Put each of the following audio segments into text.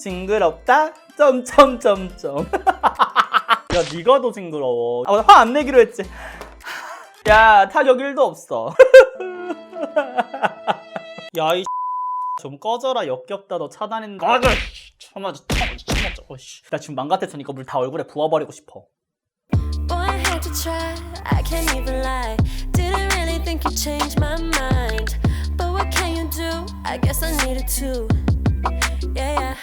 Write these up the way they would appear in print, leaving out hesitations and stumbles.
징그럽다? 점점점점. 야, 네가 더 징그러워. 화 안 내기로 했지. 야, 타격 1도 없어. 야, 이 좀 꺼져라. 역겹다. 너 차단했는데. 꺼져. 참아줘. 나 지금 망가뜨렸으니까 물 다 얼굴에 부어버리고 싶어. Boy, I had to try, I can't even lie. Didn't really think you'd change my mind. But what can you do? I guess I needed to. Yeah, yeah.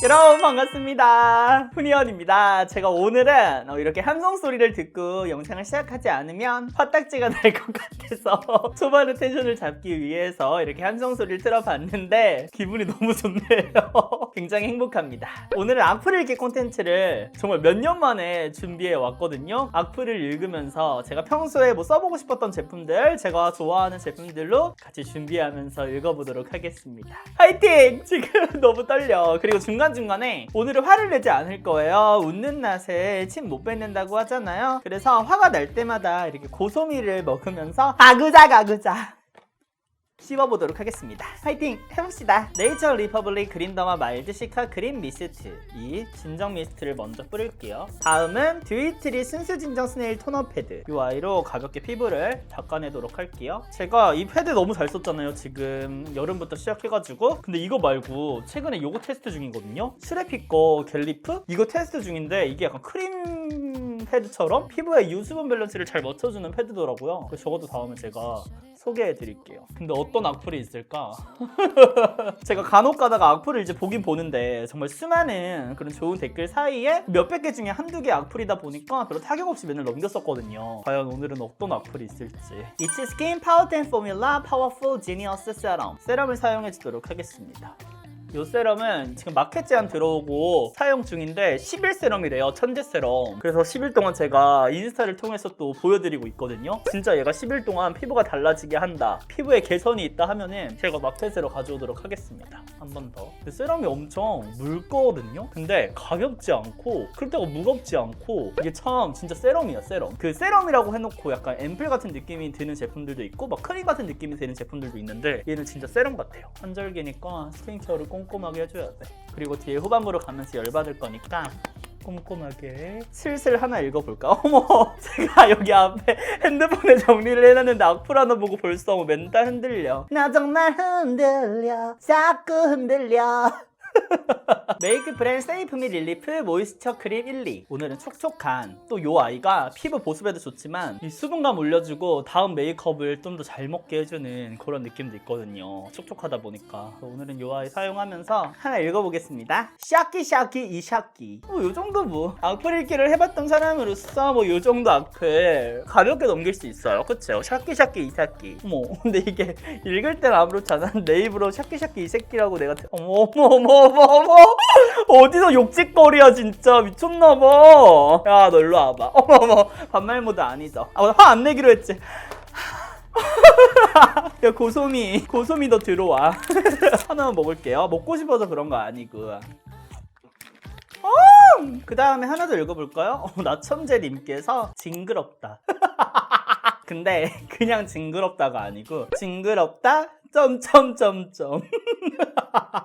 여러분 반갑습니다. 훈이언입니다. 제가 오늘은 이렇게 함성 소리를 듣고 영상을 시작하지 않으면 화딱지가 날 것 같아서 초반에 텐션을 잡기 위해서 이렇게 함성 소리를 틀어봤는데 기분이 너무 좋네요. 굉장히 행복합니다. 오늘은 악플 읽기 콘텐츠를 정말 몇 년 만에 준비해 왔거든요. 악플을 읽으면서 제가 평소에 뭐 써보고 싶었던 제품들, 제가 좋아하는 제품들로 같이 준비하면서 읽어보도록 하겠습니다. 화이팅! 지금 너무 떨려. 그리고 중간에 오늘은 화를 내지 않을 거예요. 웃는 낯에 침 못 뱉는다고 하잖아요. 그래서 화가 날 때마다 이렇게 고소미를 먹으면서 가그자 씹어보도록 하겠습니다. 파이팅 해봅시다. 네이처 리퍼블릭 그린더마 마일드 시카 그린 미스트, 이 진정 미스트를 먼저 뿌릴게요. 다음은 듀이트리 순수 진정 스네일 토너 패드, 이 아이로 가볍게 피부를 닦아내도록 할게요. 제가 이 패드 너무 잘 썼잖아요. 지금 여름부터 시작해가지고. 근데 이거 말고 최근에 요거 테스트 중이거든요. 슈레피 거 갤리프? 이거 테스트 중인데 이게 약간 크림 패드처럼 피부의 유수분 밸런스를 잘 맞춰주는 패드더라고요. 그래서 저것도 다음에 제가 소개해드릴게요. 근데 어떤 악플이 있을까? 제가 간혹 가다가 악플을 이제 보긴 보는데 정말 수많은 그런 좋은 댓글 사이에 몇백 개 중에 한두 개 악플이다 보니까 별로 타격 없이 맨날 넘겼었거든요. 과연 오늘은 어떤 악플이 있을지. It's Skin Power and Formula Powerful Genius Serum, 세럼을 사용해주도록 하겠습니다. 이 세럼은 지금 마켓 제한 들어오고 사용 중인데 10일 세럼이래요. 천재 세럼. 그래서 10일 동안 제가 인스타를 통해서 또 보여드리고 있거든요. 진짜 얘가 10일 동안 피부가 달라지게 한다, 피부에 개선이 있다 하면은 제가 마켓으로 가져오도록 하겠습니다. 한 번 더. 세럼이 엄청 묽거든요. 근데 가볍지 않고 그렇다고 무겁지 않고 이게 참 진짜 세럼이야. 세럼. 그 세럼이라고 해놓고 약간 앰플 같은 느낌이 드는 제품들도 있고 막 크림 같은 느낌이 드는 제품들도 있는데 얘는 진짜 세럼 같아요. 한절기니까 스킨케어를 꼼꼼하게 해줘야 돼. 그리고 뒤에 후반부로 가면서 열받을 거니까 꼼꼼하게. 슬슬 하나 읽어볼까? 어머, 제가 여기 앞에 핸드폰에 정리를 해놨는데 악플 하나 보고 벌써 멘탈 흔들려. 나 정말 흔들려, 자꾸 흔들려. 메이크 브랜드 세이프미 릴리프 모이스처 크림 1, 2. 오늘은 촉촉한, 또 요 아이가 피부 보습에도 좋지만 이 수분감 올려주고 다음 메이크업을 좀 더 잘 먹게 해주는 그런 느낌도 있거든요. 촉촉하다 보니까. 오늘은 요 아이 사용하면서 하나 읽어보겠습니다. 샤끼 이 샤끼. 요 정도 뭐 악플 읽기를 해봤던 사람으로서 뭐 요 정도 악플 가볍게 넘길 수 있어요. 그쵸? 샤끼 이 샤끼. 어머, 근데 이게 읽을 땐 아무렇지 않아. 내 입으로 샤끼 이 새끼라고 내가 어머 어디서 욕짓거리야 진짜. 미쳤나봐. 야, 너 일로 와봐. 어머 반말 모드 아니죠. 화 안 내기로 했지. 야, 고소미 너 들어와. 하나만 먹을게요. 먹고 싶어서 그런 거 아니고. 그 다음에 하나 더 읽어볼까요? 나첨제님께서 징그럽다. 근데 그냥 징그럽다가 아니고 징그럽다 점점점점.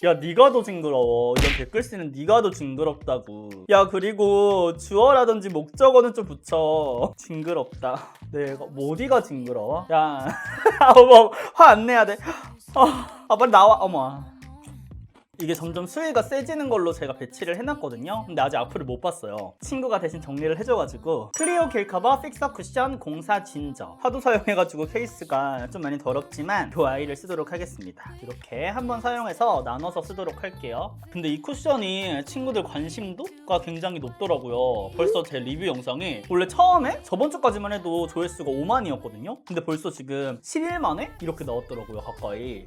야, 네가 더 징그러워. 이런 댓글 쓰는 네가 더 징그럽다고. 야, 그리고 주어라든지 목적어는 좀 붙여. 징그럽다. 내가 뭐 어디가 징그러워? 야, 어머, 화 안 내야 돼. 빨리 나와. 어머. 이게 점점 수위가 세지는 걸로 제가 배치를 해놨거든요. 근데 아직 악플을 못 봤어요. 친구가 대신 정리를 해줘가지고 클리오 길 커버 픽서 쿠션 04 진저. 하도 사용해가지고 케이스가 좀 많이 더럽지만 그 아이를 쓰도록 하겠습니다. 이렇게 한번 사용해서 나눠서 쓰도록 할게요. 근데 이 쿠션이 친구들 관심도가 굉장히 높더라고요. 벌써 제 리뷰 영상이 원래 처음에 저번 주까지만 해도 조회수가 5만이었거든요. 근데 벌써 지금 11만에 이렇게 나왔더라고요. 가까이.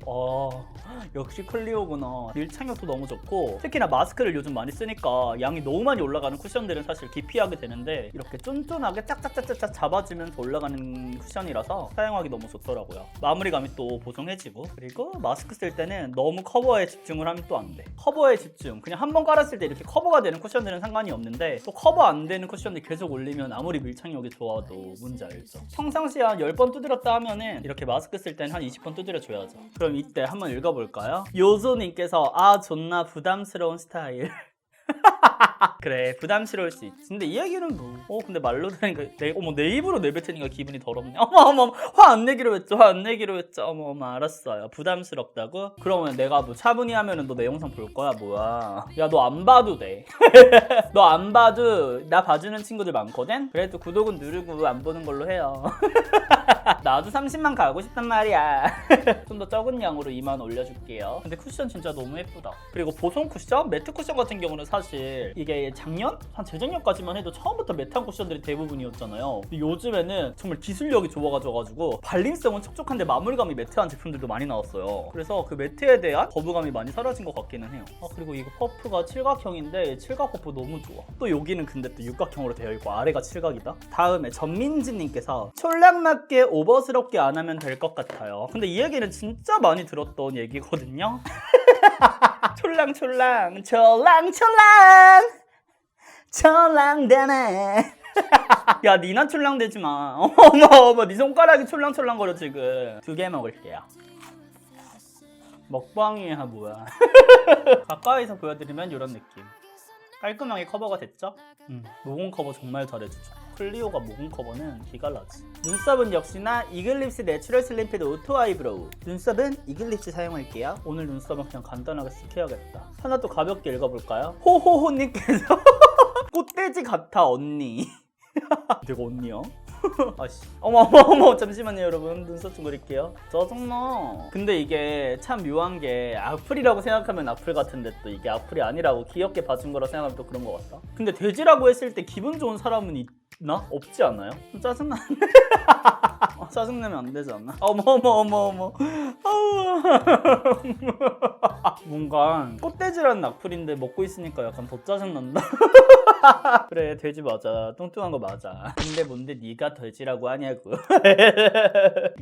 역시 클리오구나. 1차 밀착력도 너무 좋고 특히나 마스크를 요즘 많이 쓰니까 양이 너무 많이 올라가는 쿠션들은 사실 기피하게 되는데 이렇게 쫀쫀하게 짝짝짝짝짝 잡아주면서 올라가는 쿠션이라서 사용하기 너무 좋더라고요. 마무리감이 또 보송해지고 그리고 마스크 쓸 때는 너무 커버에 집중을 하면 또 안 돼. 커버에 집중. 그냥 한 번 깔았을 때 이렇게 커버가 되는 쿠션들은 상관이 없는데 또 커버 안 되는 쿠션들 계속 올리면 아무리 밀착력이 좋아도 문제 알죠. 평상시에 한 10번 두드렸다 하면은 이렇게 마스크 쓸 때는 한 20번 두드려줘야죠. 그럼 이때 한번 읽어볼까요? 요조님께서 아 존나 부담스러운 스타일. 그래 부담스러울 수 있지. 근데 이 얘기는 뭐 근데 말로 들으니까 내 입으로 내뱉으니까 기분이 더럽네. 어머 화 안 내기로 했죠. 화 안 내기로 했죠. 어머 알았어요. 부담스럽다고? 그러면 내가 뭐 차분히 하면은 너 내 영상 볼 거야 뭐야. 야 너 안 봐도 돼. 너 안 봐도 나 봐주는 친구들 많거든. 그래도 구독은 누르고 안 보는 걸로 해요. 나도 30만 가고 싶단 말이야. 좀 더 적은 양으로 2만 올려줄게요. 근데 쿠션 진짜 너무 예쁘다. 그리고 보송 쿠션, 매트 쿠션 같은 경우는 사실 이게 작년? 한 재작년까지만 해도 처음부터 매트한 쿠션들이 대부분이었잖아요. 근데 요즘에는 정말 기술력이 좋아가지고 발림성은 촉촉한데 마무리감이 매트한 제품들도 많이 나왔어요. 그래서 그 매트에 대한 거부감이 많이 사라진 것 같기는 해요. 그리고 이거 퍼프가 칠각형인데 칠각 퍼프 너무 좋아. 또 여기는 근데 또 육각형으로 되어 있고 아래가 칠각이다. 다음에 전민지님께서 촐랑맞게 오버스럽게 안 하면 될 것 같아요. 근데 이 얘기는 진짜 많이 들었던 얘기거든요. 촐랑되네. 야 니나 촐랑대지 마. 어머 네 손가락이 촐랑거려 지금. 2개 먹을게요. 먹방이야 뭐야. 가까이서 보여드리면 이런 느낌. 깔끔하게 커버가 됐죠? 모공 커버 정말 잘해주죠. 클리오가 모공 커버는 기갈나지. 눈썹은 역시나 이글립스 내추럴 슬림 패드 오토 아이브로우. 눈썹은 이글립스 사용할게요. 오늘 눈썹은 그냥 간단하게 쓱 해야겠다. 하나 또 가볍게 읽어볼까요? 호호호님께서 꽃돼지 같아 언니. 내가 언니야? 아씨. 어머 잠시만요 여러분. 눈썹 좀 그릴게요. 짜증나. 근데 이게 참 묘한 게 악플이라고 생각하면 악플 같은데 또 이게 악플이 아니라고 귀엽게 봐준 거라 생각하면 또 그런 것 같다. 근데 돼지라고 했을 때 기분 좋은 사람은 있나? 없지 않아요? 좀 짜증나네. 짜증내면 안 되지 않나? 어머 뭔가 꽃돼지라는 악플인데 먹고 있으니까 약간 더 짜증난다. 그래 돼지 맞아. 뚱뚱한 거 맞아. 근데 뭔데 네가 돼지라고 하냐고.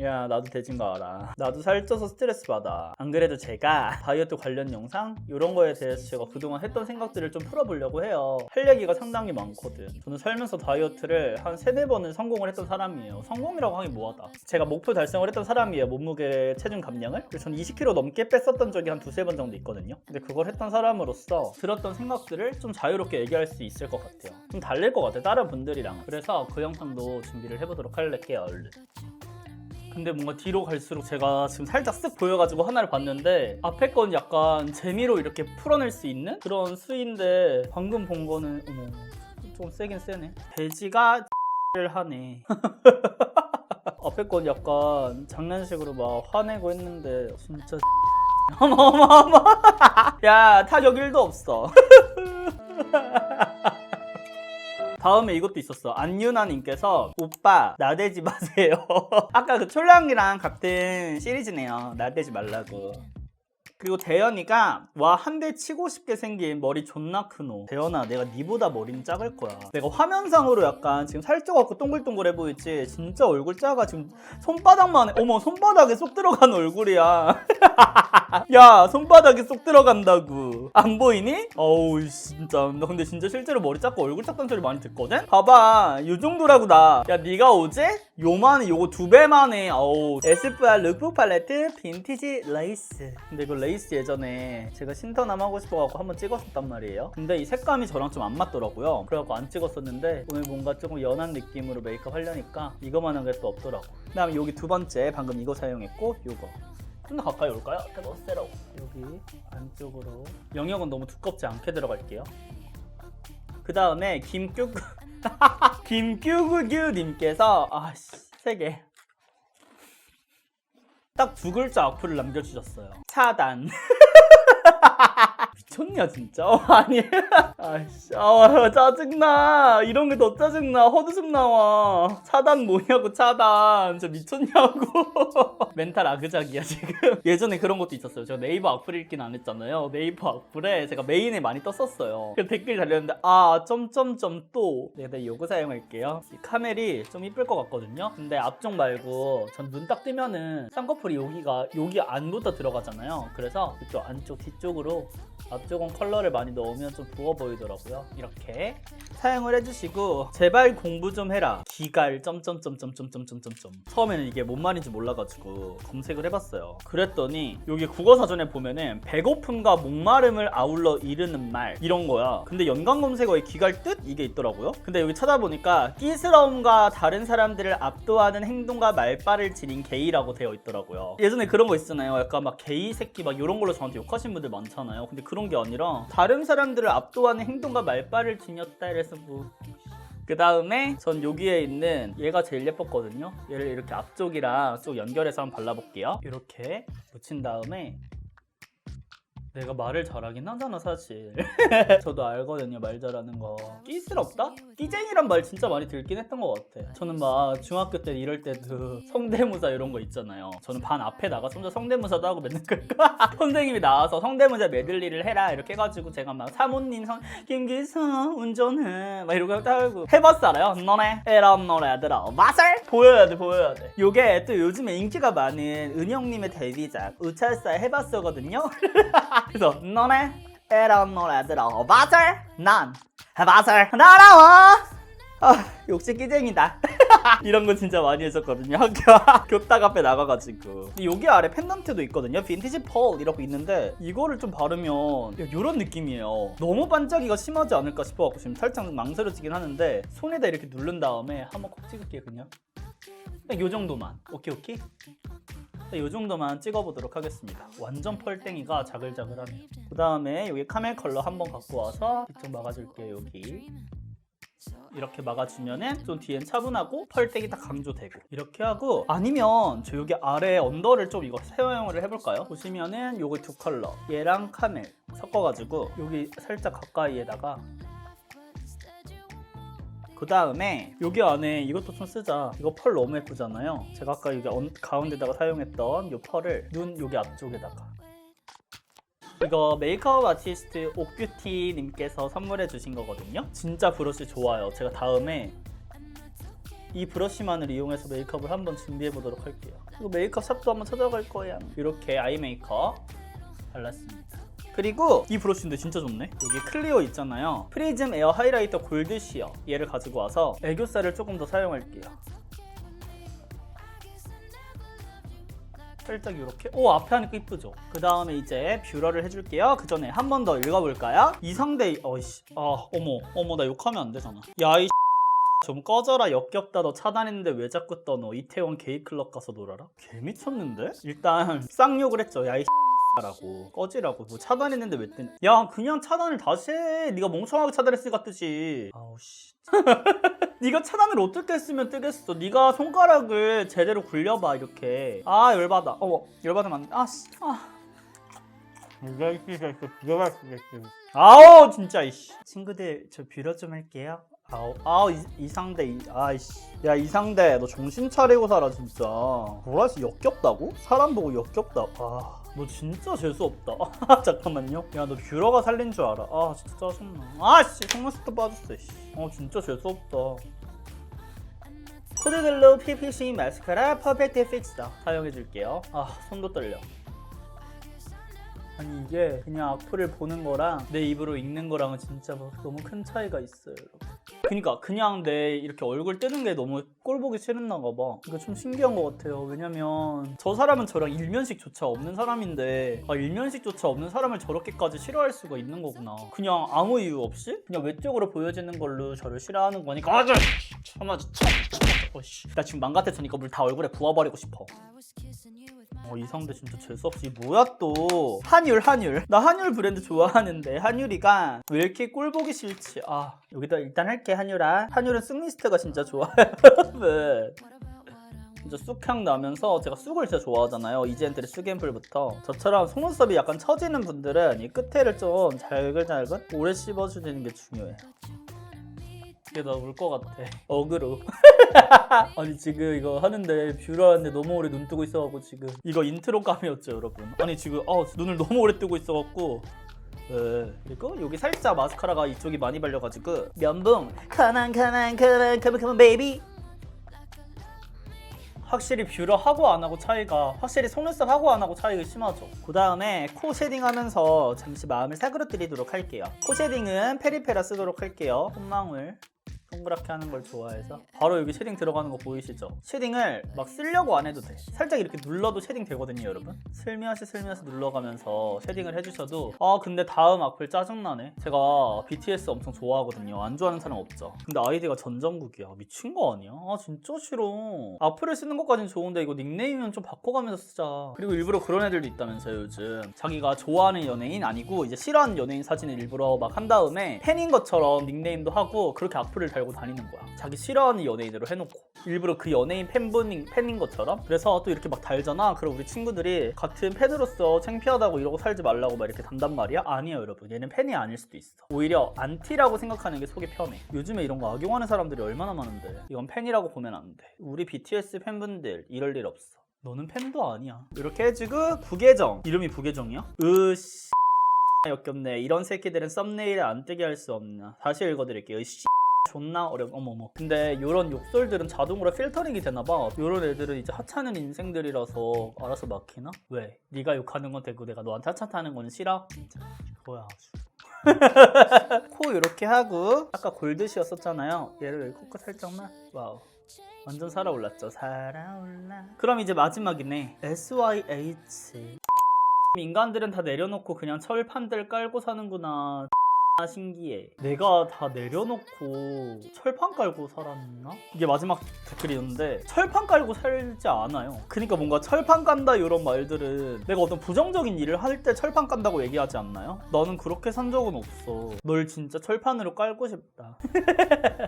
야 나도 돼지인 거 알아. 나도 살쪄서 스트레스 받아. 안 그래도 제가 다이어트 관련 영상 이런 거에 대해서 제가 그동안 했던 생각들을 좀 풀어보려고 해요. 할 얘기가 상당히 많거든. 저는 살면서 다이어트를 한 3-4번은 성공을 했던 사람이에요. 성공이라고 하긴 뭐하다. 제가 목표 달성을 했던 사람이에요. 몸무게 체중 감량을. 그래서 저는 20kg 넘게 뺐었던 적이 한 2-3번 정도 있거든요. 근데 그걸 했던 사람으로서 들었던 생각들을 좀 자유롭게 얘기할 수 있을 것 같아요. 좀 달릴 것 같아 다른 분들이랑. 그래서 그 영상도 준비를 해보도록 할게요. 얼른. 근데 뭔가 뒤로 갈수록 제가 지금 살짝 쓱 보여가지고 하나를 봤는데 앞에 건 약간 재미로 이렇게 풀어낼 수 있는 그런 수인데 방금 본 거는 어머 좀 세긴 세네. 돼지가 를 하네. 앞에 건 약간 장난식으로 막 화내고 했는데 진짜 어머 야 타격 1도 없어. 다음에 이것도 있었어. 안유나님께서 오빠 나대지 마세요. 아까 그 촐랑이랑 같은 시리즈네요. 나대지 말라고. 그리고 대현이가 와 한 대 치고 싶게 생긴 머리 존나 크노. 대현아 내가 니보다 머리는 작을 거야. 내가 화면상으로 약간 지금 살쪄갖고 동글동글해 보이지 진짜 얼굴 작아. 지금 손바닥만 해. 어머 손바닥에 쏙 들어간 얼굴이야. 야 손바닥에 쏙 들어간다고. 안 보이니? 어우 진짜 나 근데 진짜 실제로 머리 작고 얼굴 작다는 소리 많이 듣거든? 봐봐 요 정도라고 나. 야 니가 어제? 요만해. 요거 2배만 해. 어우 에스쁘아 룩북 팔레트 빈티지 레이스. 근데 이거 레이스 예전에 제가 신터남 하고 싶어갖고 한번 찍었었단 말이에요. 근데 이 색감이 저랑 좀 안 맞더라고요. 그래갖고 안 찍었었는데 오늘 뭔가 조금 연한 느낌으로 메이크업 하려니까 이거만한 게 또 없더라고. 그 다음에 여기 2번째 방금 이거 사용했고 요거 좀 더 가까이 올까요? 더 세라고. 여기 안쪽으로 영역은 너무 두껍지 않게 들어갈게요. 그 다음에 김규구규님께서 아씨 3개 딱 2글자 악플을 남겨주셨어요. 차단. 미쳤냐 진짜? 아니 아이씨 짜증나. 이런 게 더 짜증나. 헛웃음 나와. 차단 뭐냐고 차단. 진짜 미쳤냐고. 멘탈 아그작이야 지금. 예전에 그런 것도 있었어요. 제가 네이버 악플 읽기는 안 했잖아요. 네이버 악플에 제가 메인에 많이 떴었어요. 그 댓글 달렸는데 점점점 또 내가 요거 사용할게요. 이 카멜이 좀 이쁠 것 같거든요. 근데 앞쪽 말고 전 눈 딱 뜨면은 쌍꺼풀이 여기 안부터 들어가잖아요. 그래서 이쪽 안쪽 뒤쪽으로 앞쪽은 컬러를 많이 넣으면 좀 부어 보이더라고요. 이렇게 사용을 해주시고 제발 공부 좀 해라. 기갈 점점점점점점점점. 처음에는 이게 뭔 말인지 몰라가지고 검색을 해봤어요. 그랬더니 여기 국어사전에 보면은 배고픔과 목마름을 아울러 이르는 말 이런 거야. 근데 연관 검색어에 기갈 뜻 이게 있더라고요. 근데 여기 찾아보니까 끼스러움과 다른 사람들을 압도하는 행동과 말빨을 지닌 게이라고 되어 있더라고요. 예전에 그런 거 있잖아요. 약간 막 게이 새끼 막 이런 걸로 저한테 욕하신 분들 많잖아요. 근데 그런 게 아니라 다른 사람들을 압도하는 행동과 말빨을 지녔다 이래서 뭐. 그 다음에 전 여기에 있는 얘가 제일 예뻤거든요. 얘를 이렇게 앞쪽이랑 쭉 연결해서 한번 발라볼게요. 이렇게 묻힌 다음에 내가 말을 잘하긴 하잖아 사실. 저도 알거든요 말 잘하는 거. 끼스럽다? 끼쟁이란 말 진짜 많이 들긴 했던 것 같아. 저는 막 중학교 때 이럴 때도 성대모사 이런 거 있잖아요. 저는 반 앞에 나가서 혼자 성대모사도 하고 맨날 그럴까? 선생님이 나와서 성대모사 메들리를 해라 이렇게 해가지고 제가 막 사모님 김기수 운전해 막 이러고 하고 해봤어 알아요? 너네 이런 노래들아 맛을 보여야 돼. 요게 또 요즘에 인기가 많은 은영님의 데뷔작 우찰사에 해봤어거든요. 그래서 너네 이런 노래들아 맛을 난 맛을 날아와. 역시 끼쟁이다. 이런 거 진짜 많이 했었거든요. 교탁 앞에 나가가지고. 여기 아래 펜던트도 있거든요. 빈티지 펄 이렇게 있는데 이거를 좀 바르면 이런 느낌이에요. 너무 반짝이가 심하지 않을까 싶어갖고 지금 살짝 망설여지긴 하는데 손에다 이렇게 누른 다음에 한번 콕 찍을게요. 그냥 요 정도만. 오케이? 이 정도만 찍어보도록 하겠습니다. 완전 펄땡이가 자글자글하네요. 그 다음에 여기 카멜 컬러 한번 갖고 와서 이쪽 막아줄게요. 여기 이렇게 막아주면은 좀 뒤엔 차분하고 펄땡이 딱 강조되고 이렇게 하고, 아니면 저 여기 아래 언더를 좀 이거 사용을 해볼까요? 보시면은 요거 두 컬러 얘랑 카멜 섞어가지고 여기 살짝 가까이에다가, 그 다음에 여기 안에 이것도 좀 쓰자. 이거 펄 너무 예쁘잖아요. 제가 아까 여기 가운데다가 사용했던 이 펄을 눈 여기 앞쪽에다가, 이거 메이크업 아티스트 옥뷰티 님께서 선물해 주신 거거든요. 진짜 브러쉬 좋아요. 제가 다음에 이 브러쉬만을 이용해서 메이크업을 한번 준비해 보도록 할게요. 이거 메이크업 샵도 한번 찾아갈 거예요. 이렇게 아이 메이크업 발랐습니다. 그리고 이 브러쉬인데 진짜 좋네. 여기 클리오 있잖아요. 프리즘 에어 하이라이터 골드 시어, 얘를 가지고 와서 애교살을 조금 더 사용할게요. 살짝 이렇게. 오, 앞에 하니까 이쁘죠? 그 다음에 이제 뷰러를 해줄게요. 그 전에 한 번 더 읽어볼까요? 이상대 어머 나 욕하면 안 되잖아. 야 이 좀 꺼져라. 역겹다. 너 차단했는데 왜 자꾸 떠? 이태원 게이클럽 가서 놀아라? 개 미쳤는데? 일단 쌍욕을 했죠. 야 이 라고 꺼지라고. 뭐 차단했는데 왜 뜨냐. 야 그냥 차단을 다시 해. 네가 멍청하게 차단했으니까 뜨지. 아우 씨. 네가 차단을 어떻게 했으면 뜨겠어. 네가 손가락을 제대로 굴려봐 이렇게. 아 열받아. 열받으면 안 돼. 아씨. 아우 진짜 이씨. 친구들 저 뷰러 좀 할게요. 이상대. 아이씨. 야 이상대 너 정신 차리고 살아 진짜. 보라씨 역겹다고? 사람 보고 역겹다. 너 진짜 재수없다. 잠깐만요. 야 너 뷰러가 살린 줄 알아. 진짜 짜증나. 아씨 속눈썹도 빠졌어. 진짜 재수없다. 코드글로우 PPC 마스카라 퍼펙트 픽서 사용해줄게요. 손도 떨려. 아니 이게 그냥 악플을 보는 거랑 내 입으로 읽는 거랑은 진짜 너무 큰 차이가 있어요 여러분. 그니까 그냥 내 이렇게 얼굴 뜨는 게 너무 꼴 보기 싫었나 봐. 이거 좀 신기한 것 같아요. 왜냐면 저 사람은 저랑 일면식조차 없는 사람인데 일면식조차 없는 사람을 저렇게까지 싫어할 수가 있는 거구나. 그냥 아무 이유 없이 그냥 외적으로 보여지는 걸로 저를 싫어하는 거니까. 나 지금 맘 같아서니까 물 다 얼굴에 부어버리고 싶어. 이상대 진짜 재수없이. 뭐야 또 한율. 나 한율 브랜드 좋아하는데 한율이가 왜 이렇게 꼴 보기 싫지. 여기다 일단 할게. 한율은 승리스트가 진짜 좋아요. 여러분 진짜 쑥향 나면서 제가 쑥을 진짜 좋아하잖아요. 이지엔트리 쑥앰플부터 저처럼 속눈썹이 약간 처지는 분들은 이 끝에를 좀 잘글잘글 오래 씹어주는 게 중요해. 이게 나 울 것 같아. 어그로. 아니 지금 이거 하는데 뷰러 하는데 너무 오래 눈 뜨고 있어갖고 지금 이거 인트로감이었죠 여러분. 아니 지금 눈을 너무 오래 뜨고 있어갖고 그리고 여기 살짝 마스카라가 이쪽이 많이 발려가지고 면봉 Come on come on come on come on come on baby. 확실히 뷰러 하고 안 하고 차이가 확실히 속눈썹 하고 안 하고 차이가 심하죠. 그 다음에 코 쉐딩하면서 잠시 마음을 사그러뜨리도록 할게요. 코 쉐딩은 페리페라 쓰도록 할게요. 콧망울 동그랗게 하는 걸 좋아해서 바로 여기 쉐딩 들어가는 거 보이시죠? 쉐딩을 막 쓰려고 안 해도 돼. 살짝 이렇게 눌러도 쉐딩 되거든요 여러분. 슬며시 눌러가면서 쉐딩을 해주셔도 근데 다음 악플 짜증나네. 제가 BTS 엄청 좋아하거든요. 안 좋아하는 사람 없죠. 근데 아이디가 전정국이야. 미친 거 아니야? 진짜 싫어. 악플을 쓰는 것까진 좋은데 이거 닉네임은 좀 바꿔가면서 쓰자. 그리고 일부러 그런 애들도 있다면서요 요즘. 자기가 좋아하는 연예인 아니고 이제 싫어하는 연예인 사진을 일부러 막 한 다음에 팬인 것처럼 닉네임도 하고 그렇게 악플을 달고 다니는 거야. 자기 싫어하는 연예인으로 해놓고 일부러 그 연예인 팬인 것처럼. 그래서 또 이렇게 막 달잖아. 그럼 우리 친구들이 같은 팬으로서 창피하다고 이러고 살지 말라고 막 이렇게 단단 말이야? 아니에요 여러분. 얘는 팬이 아닐 수도 있어. 오히려 안티라고 생각하는 게 속이 편해. 요즘에 이런 거 악용하는 사람들이 얼마나 많은데 이건 팬이라고 보면 안 돼. 우리 BTS 팬분들 이럴 일 없어. 너는 팬도 아니야. 이렇게 해주고 부계정. 이름이 부계정이야? 으씨 역겹네. 이런 새끼들은 썸네일에 안 뜨게 할 수 없나. 다시 읽어드릴게요. 존나 어머머. 근데 요런 욕설들은 자동으로 필터링이 되나봐. 요런 애들은 이제 하찮은 인생들이라서 알아서 막히나? 왜? 네가 욕하는 건 되고 내가 너한테 하찮다는 거는 싫어? 진짜 뭐야 아주. 코 이렇게 하고 아까 골드시였었잖아요. 얘를 코끝 살짝만. 와우. 완전 살아올랐죠. 살아올라. 그럼 이제 마지막이네. SYH. 인간들은 다 내려놓고 그냥 철판들 깔고 사는구나. 신기해. 내가 다 내려놓고 철판 깔고 살았나? 이게 마지막 댓글이었는데 철판 깔고 살지 않아요. 그러니까 뭔가 철판 깐다 이런 말들은 내가 어떤 부정적인 일을 할 때 철판 깐다고 얘기하지 않나요? 나는 그렇게 산 적은 없어. 널 진짜 철판으로 깔고 싶다.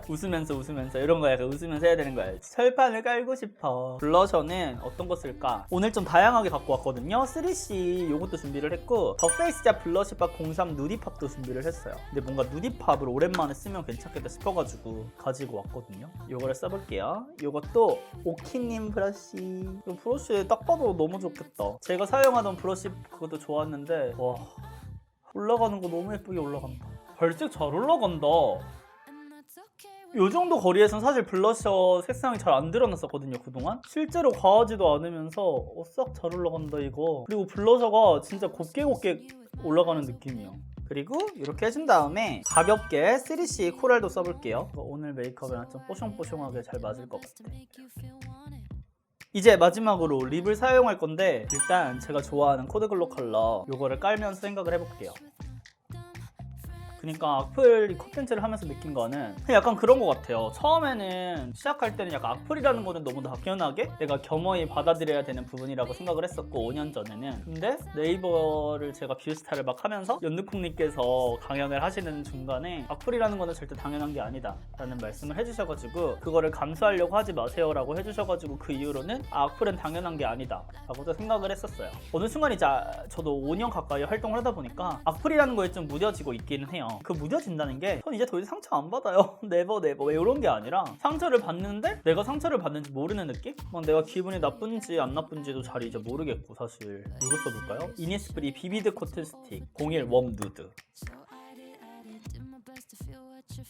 웃으면서 이런 거 약간 웃으면서 해야 되는 거야. 철판을 깔고 싶어. 블러셔는 어떤 거 쓸까? 오늘 좀 다양하게 갖고 왔거든요. 3C 요것도 준비를 했고 더 페이스자 블러시팝 03 누디팝도 준비를 했어요. 근데 뭔가 누디팝을 오랜만에 쓰면 괜찮겠다 싶어가지고 가지고 왔거든요. 요거를 써볼게요. 요것도 오키님 브러쉬. 이 브러쉬 딱 봐도 너무 좋겠다. 제가 사용하던 브러쉬 그것도 좋았는데 와 올라가는 거 너무 예쁘게 올라간다. 발색 잘 올라간다. 요 정도 거리에선 사실 블러셔 색상이 잘 안 드러났었거든요 그동안. 실제로 과하지도 않으면서 싹 잘 올라간다 이거. 그리고 블러셔가 진짜 곱게 올라가는 느낌이에요. 그리고 이렇게 해준 다음에 가볍게 3C 코랄도 써볼게요. 오늘 메이크업이랑 좀 뽀숑뽀숑하게 잘 맞을 것 같아. 이제 마지막으로 립을 사용할 건데 일단 제가 좋아하는 코드글로 컬러 요거를 깔면서 생각을 해볼게요. 그러니까 악플 콘텐츠를 하면서 느낀 거는 약간 그런 것 같아요. 처음에는 시작할 때는 약간 악플이라는 거는 너무 막연하게 내가 겸허히 받아들여야 되는 부분이라고 생각을 했었고 5년 전에는. 근데 네이버를 제가 뷰스타를 막 하면서 연두콩님께서 강연을 하시는 중간에 악플이라는 거는 절대 당연한 게 아니다 라는 말씀을 해주셔가지고 그거를 감수하려고 하지 마세요 라고 해주셔가지고 그 이후로는 악플은 당연한 게 아니다 라고도 생각을 했었어요. 어느 순간 이제 저도 5년 가까이 활동을 하다 보니까 악플이라는 거에 좀 무뎌지고 있기는 해요. 그 무뎌진다는 게 전 이제 더 이상 상처 안 받아요. 네버 왜 이런 게 아니라 상처를 받는데 내가 상처를 받는지 모르는 느낌? 막 내가 기분이 나쁜지 안 나쁜지도 잘 이제 모르겠고 사실. 이거 써볼까요? 이니스프리 비비드 코튼 스틱 01 웜 누드.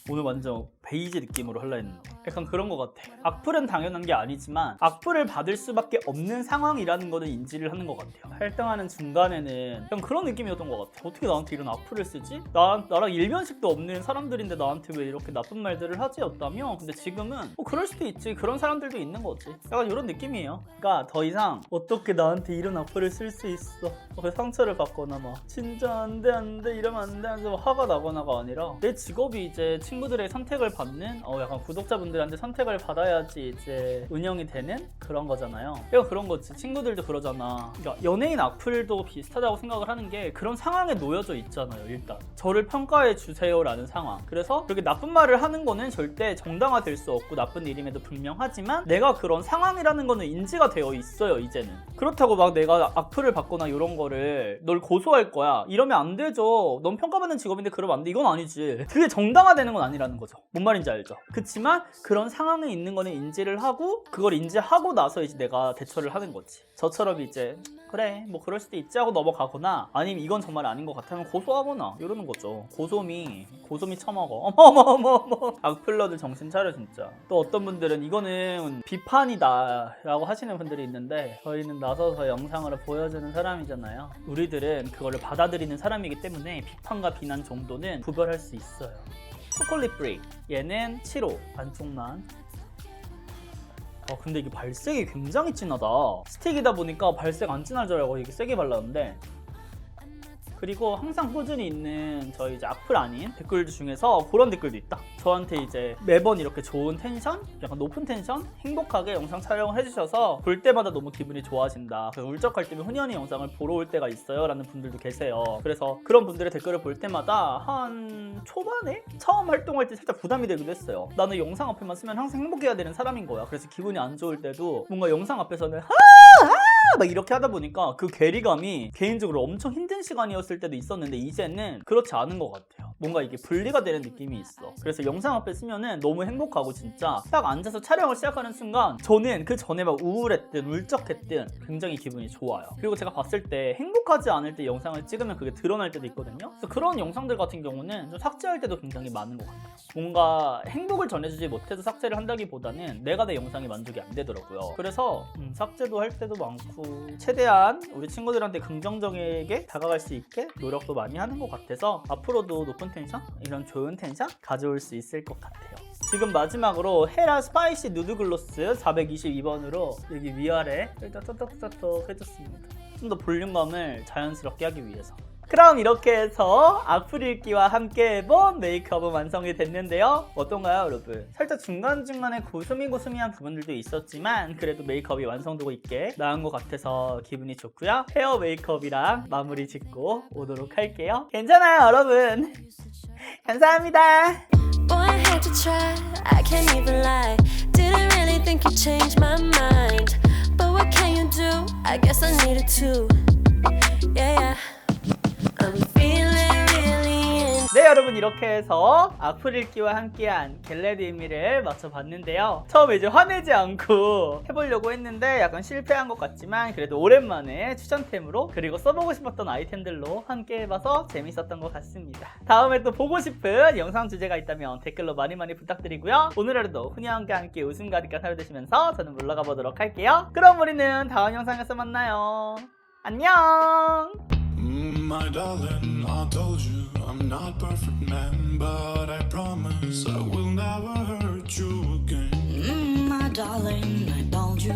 오늘 완전 베이지 느낌으로 하려 했는데 약간 그런 것 같아. 악플은 당연한 게 아니지만 악플을 받을 수밖에 없는 상황이라는 거는 인지를 하는 것 같아요. 활동하는 중간에는 그냥 그런 느낌이었던 것 같아. 어떻게 나한테 이런 악플을 쓰지? 나랑 일면식도 없는 사람들인데 나한테 왜 이렇게 나쁜 말들을 하지? 였다며. 근데 지금은 그럴 수도 있지. 그런 사람들도 있는 거지. 약간 이런 느낌이에요. 그러니까 더 이상 어떻게 나한테 이런 악플을 쓸 수 있어? 상처를 받거나 막 진짜 안 돼 이러면 안 돼 하면서 화가 나거나가 아니라 내 직업이 이제 친구들의 선택을 받는 약간 구독자분들 분들한테 선택을 받아야지 이제 운영이 되는 그런 거잖아요. 그러니까 그런 거지. 친구들도 그러잖아. 그러니까 연예인 악플도 비슷하다고 생각을 하는 게 그런 상황에 놓여져 있잖아요. 일단 저를 평가해 주세요라는 상황. 그래서 그렇게 나쁜 말을 하는 거는 절대 정당화될 수 없고 나쁜 일임에도 분명하지만 내가 그런 상황이라는 거는 인지가 되어 있어요. 이제는. 그렇다고 막 내가 악플을 받거나 이런 거를 널 고소할 거야 이러면 안 되죠. 넌 평가받는 직업인데 그러면 안 돼. 이건 아니지. 그게 정당화되는 건 아니라는 거죠. 뭔 말인지 알죠? 그치만 그런 상황에 있는 거는 인지를 하고 그걸 인지하고 나서 이제 내가 대처를 하는 거지. 저처럼 이제 그래 뭐 그럴 수도 있지 하고 넘어가거나 아니면 이건 정말 아닌 것 같으면 고소하거나 이러는 거죠. 고소미 처먹어. 어머 악플러들 정신 차려 진짜. 또 어떤 분들은 이거는 비판이다 라고 하시는 분들이 있는데 저희는 나서서 영상으로 보여주는 사람이잖아요. 우리들은 그거를 받아들이는 사람이기 때문에 비판과 비난 정도는 구별할 수 있어요. 초콜릿 브레이크 얘는 7호 안쪽만. 근데 이게 발색이 굉장히 진하다. 스틱이다 보니까 발색 안 진할 줄 알고 이게 세게 발랐는데 그리고 항상 꾸준히 있는 저희 이제 악플 아닌 댓글 중에서 그런 댓글도 있다. 저한테 이제 매번 이렇게 좋은 텐션, 약간 높은 텐션, 행복하게 영상 촬영을 해주셔서 볼 때마다 너무 기분이 좋아진다. 그래서 울적할 때면 흔히 언니 영상을 보러 올 때가 있어요 라는 분들도 계세요. 그래서 그런 분들의 댓글을 볼 때마다 한 초반에 처음 활동할 때 살짝 부담이 되기도 했어요. 나는 영상 앞에만 쓰면 항상 행복해야 되는 사람인 거야. 그래서 기분이 안 좋을 때도 뭔가 영상 앞에서는 막 이렇게 하다 보니까 그 괴리감이 개인적으로 엄청 힘든 시간이었을 때도 있었는데 이제는 그렇지 않은 것 같아요. 뭔가 이게 분리가 되는 느낌이 있어. 그래서 영상 앞에 쓰면은 너무 행복하고 진짜 딱 앉아서 촬영을 시작하는 순간 저는 그 전에 막 우울했든 울적했든 굉장히 기분이 좋아요. 그리고 제가 봤을 때 행복하지 않을 때 영상을 찍으면 그게 드러날 때도 있거든요. 그래서 그런 영상들 같은 경우는 좀 삭제할 때도 굉장히 많은 것 같아요. 뭔가 행복을 전해주지 못해서 삭제를 한다기보다는 내가 내 영상이 만족이 안 되더라고요. 그래서 삭제도 할 때도 많고 최대한 우리 친구들한테 긍정적이게 다가갈 수 있게 노력도 많이 하는 것 같아서 앞으로도 높은 텐션, 이런 좋은 텐션 가져올 수 있을 것 같아요. 지금 마지막으로 헤라 스파이시 누드 글로스 422번으로 여기 위아래 일단 톡톡톡톡 해줬습니다. 좀 더 볼륨감을 자연스럽게 하기 위해서. 그럼 이렇게 해서 악플 읽기와 함께 해본 메이크업은 완성이 됐는데요. 어떤가요 여러분? 살짝 중간중간에 고수미고수미한 부분들도 있었지만 그래도 메이크업이 완성도가 있게 나온 것 같아서 기분이 좋고요. 헤어 메이크업이랑 마무리 짓고 오도록 할게요. 괜찮아요 여러분. 감사합니다. Boy, I had to try, I can't even lie. Didn't really think you'd change my mind. But what can you do? I guess I needed to. Yeah. I'm feeling really 네 여러분 이렇게 해서 악플 읽기와 함께한 겟레디 미를 맞춰봤는데요. 처음에 이제 화내지 않고 해보려고 했는데 약간 실패한 것 같지만 그래도 오랜만에 추천템으로 그리고 써보고 싶었던 아이템들로 함께 해봐서 재밌었던 것 같습니다. 다음에 또 보고 싶은 영상 주제가 있다면 댓글로 많이 부탁드리고요. 오늘 하루도 훈이와 함께 웃음 가득한 하루 되시면서 저는 물러가 보도록 할게요. 그럼 우리는 다음 영상에서 만나요. 안녕. My darling, I told you I'm not perfect man, but I promise I will never hurt you again. My darling, I told you